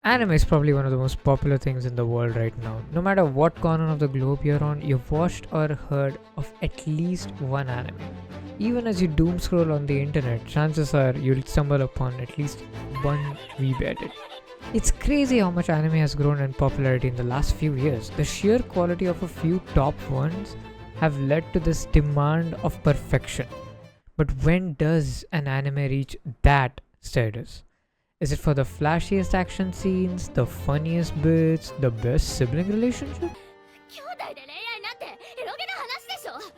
Anime is probably one of the most popular things in the world right now. No matter what corner of the globe you're on, you've watched or heard of at least one anime. Even as you doom scroll on the internet, chances are you'll stumble upon at least one weeb edit. It's crazy how much anime has grown in popularity in the last few years. The sheer quality of a few top ones have led to this demand of perfection. But when does an anime reach that status? Is it for the flashiest action scenes, the funniest bits, the best sibling relationship? 兄弟で恋愛なんてエロゲな話でしょ。現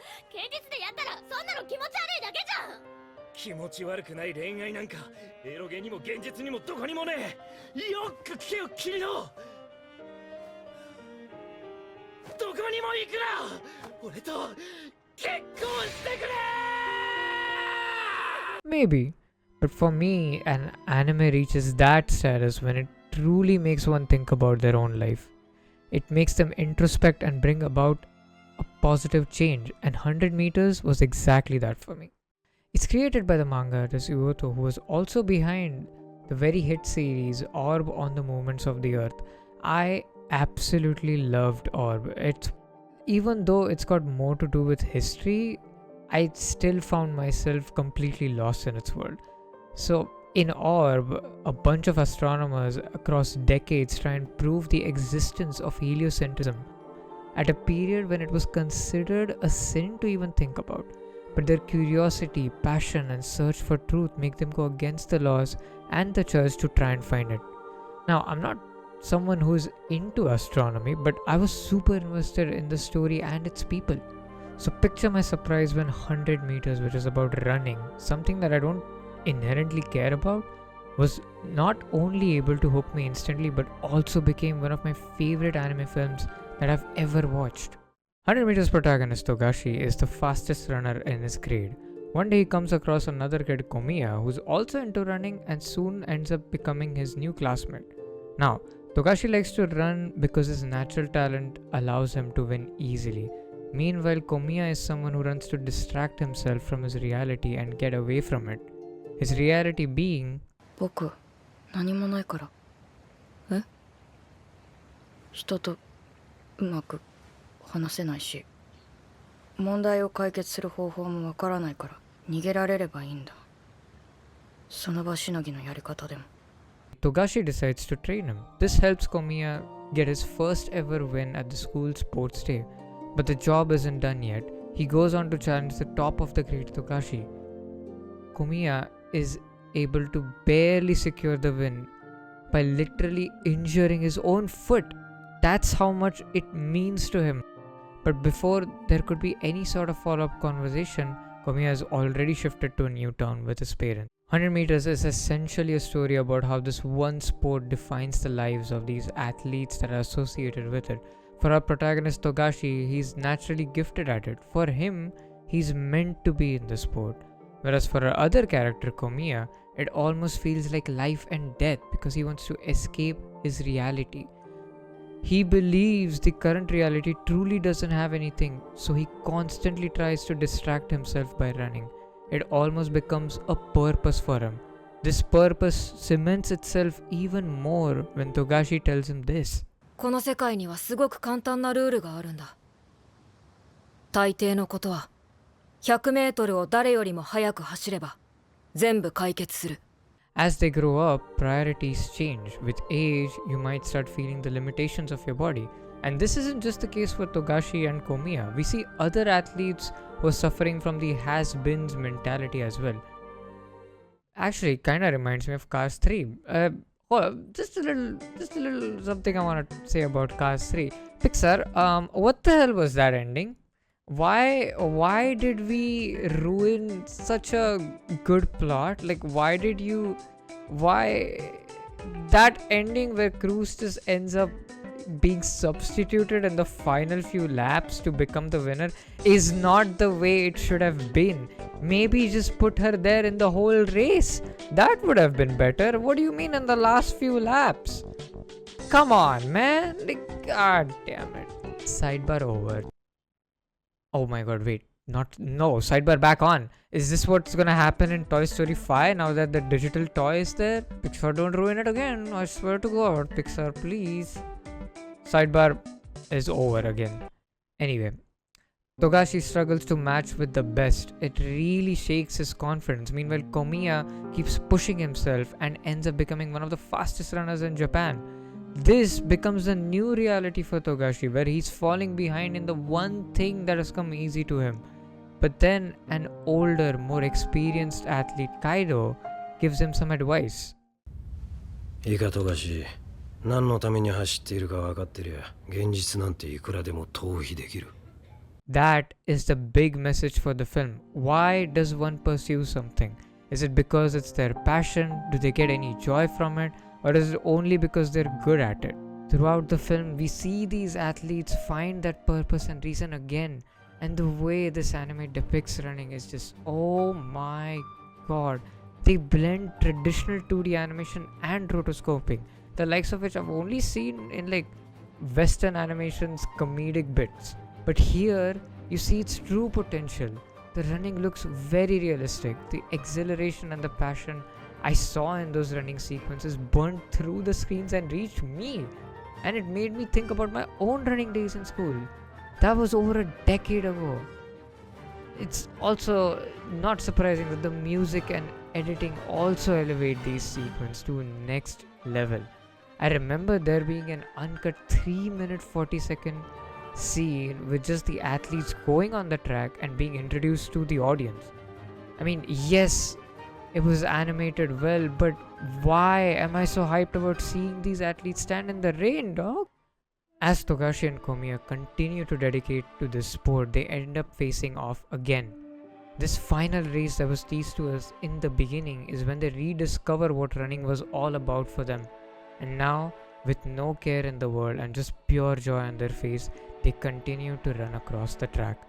実でやったらそんなの気持ち悪いだけじゃん。気持ち悪くない恋愛なんかエロゲにも現実にもどこにもねえ。よく聞けよ君の。どこにも行くな。俺と結婚してくれ。 Maybe. But for me, an anime reaches that status when it truly makes one think about their own life. It makes them introspect and bring about a positive change, and 100 meters was exactly that for me. It's created by the manga artist Uoto, who was also behind the very hit series Orb on the Movements of the Earth. I absolutely loved Orb. Even though it's got more to do with history, I still found myself completely lost in its world. So, in Orb, a bunch of astronomers across decades try and prove the existence of heliocentrism at a period when it was considered a sin to even think about. But their curiosity, passion, and search for truth make them go against the laws and the church to try and find it. Now, I'm not someone who's into astronomy, but I was super invested in the story and its people. So, picture my surprise when 100 meters, which is about running, something that I don't inherently care about, was not only able to hook me instantly but also became one of my favorite anime films that I've ever watched. 100 meters protagonist Togashi is the fastest runner in his grade. One day he comes across another kid, Komiya, who's also into running and soon ends up becoming his new classmate. Now, Togashi likes to run because his natural talent allows him to win easily. Meanwhile, Komiya is someone who runs to distract himself from his reality and get away from it. His reality being 僕何もないからえ人とうまく話せないし問題を解決する方法もわからないから逃げられればいいんだその場しのぎのやり方でも Togashi decides to train him. This helps Komiya get his first ever win at the school sports day. But the job isn't done yet. He goes on to challenge the top of the grade, Togashi. Komiya is able to barely secure the win by literally injuring his own foot. That's how much it means to him. But before there could be any sort of follow-up conversation, Komiya has already shifted to a new town with his parents. 100 meters is essentially a story about how this one sport defines the lives of these athletes that are associated with it. For our protagonist Togashi, he's naturally gifted at it. For him, he's meant to be in the sport. Whereas for our other character, Komiya, it almost feels like life and death because he wants to escape his reality. He believes the current reality truly doesn't have anything, so he constantly tries to distract himself by running. It almost becomes a purpose for him. This purpose cements itself even more when Togashi tells him this. この世界にはすごく簡単なルールがあるんだ大抵のことは100メートルを誰よりも速く走れば全部解決する As they grow up, priorities change. With age, you might start feeling the limitations of your body. And this isn't just the case for Togashi and Komiya. We see other athletes who are suffering from the has-beens mentality as well. Actually, kinda reminds me of Cars 3. Just a little something I want to say about Cars 3. Pixar, what the hell was that ending? Why did we ruin such a good plot? Like, why that ending where Cruz just ends up being substituted in the final few laps to become the winner is not the way it should have been. Maybe just put her there in the whole race. That would have been better. What do you mean in the last few laps? Come on, man. Like, god damn it. Sidebar over. Oh my god, wait. Not no sidebar back on. Is this what's gonna happen in Toy Story 5 now that the digital toy is there? Pixar, don't ruin it again. I swear to God, Pixar, please. Sidebar is over again. Anyway, Togashi struggles to match with the best. It really shakes his confidence. Meanwhile, Komiya keeps pushing himself and ends up becoming one of the fastest runners in Japan. This becomes a new reality for Togashi, where he's falling behind in the one thing that has come easy to him. But then an older, more experienced athlete, Kaido, gives him some advice. いいか富樫、何のために走っているか分かってりゃ現実なんていくらでも逃避できる。 That is the big message for the film. Why does one pursue something? Is it because it's their passion? Do they get any joy from it? Or is it only because they're good at it? Throughout the film, we see these athletes find that purpose and reason again. And the way this anime depicts running is just, oh my god. They blend traditional 2D animation and rotoscoping, the likes of which I've only seen in like Western animation's comedic bits. But here, you see its true potential. The running looks very realistic. The exhilaration and the passion I saw in those running sequences burned through the screens and reached me. And it made me think about my own running days in school. That was over a decade ago. It's also not surprising that the music and editing also elevate these sequences to next level. I remember there being an uncut 3-minute 40-second scene with just the athletes going on the track and being introduced to the audience. I mean, yes, it was animated well, but why am I so hyped about seeing these athletes stand in the rain, dog? As Togashi and Komiya continue to dedicate to this sport, they end up facing off again. This final race that was teased to us in the beginning is when they rediscover what running was all about for them. And now, with no care in the world and just pure joy on their face, they continue to run across the track.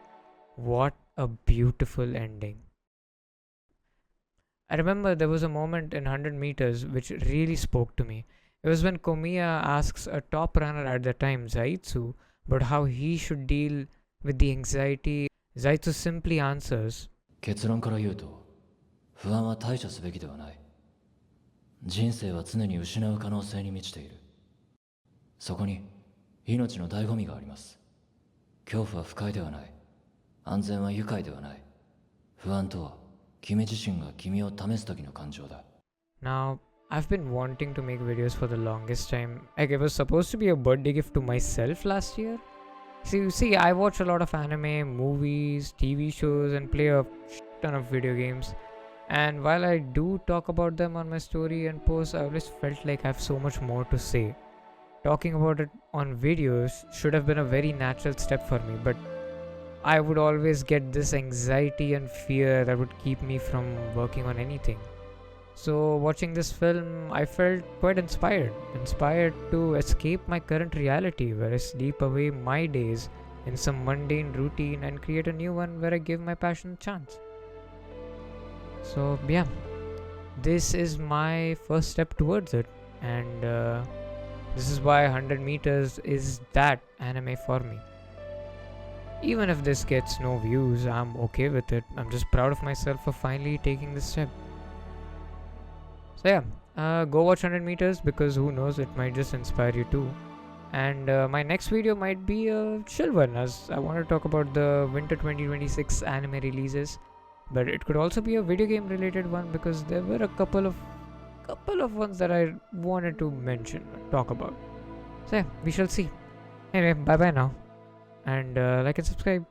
What a beautiful ending. I remember there was a moment in 100 meters which really spoke to me. It was when Komiya asks a top runner at the time, Zaitsu, about how he should deal with the anxiety. Zaitsu simply answers, 結論から言うと、不安は対処すべきではない。人生は常に失う可能性に満ちている。そこに命の醍醐味があります。恐怖は不快ではない。安全は愉快ではない。不安とは君自身が君を試す時の感情だ。 Now, I've been wanting to make videos for the longest time. Like, it was supposed to be a birthday gift to myself last year. See, I watch a lot of anime, movies, TV shows, and play a ton of video games. And while I do talk about them on my story and posts, I always felt like I have so much more to say. Talking about it on videos should have been a very natural step for me, but I would always get this anxiety and fear that would keep me from working on anything. So watching this film, I felt quite inspired to escape my current reality where I sleep away my days in some mundane routine and create a new one where I give my passion a chance. So yeah, this is my first step towards it, and this is why 100 meters is that anime for me. Even if this gets no views, I'm okay with it. I'm just proud of myself for finally taking this step. So yeah, go watch 100 meters because who knows, it might just inspire you too. And my next video might be a chill one, as I want to talk about the winter 2026 anime releases. But it could also be a video game related one because there were a couple of ones that I wanted to mention, talk about. So yeah, we shall see. Anyway, bye bye now, and like and subscribe.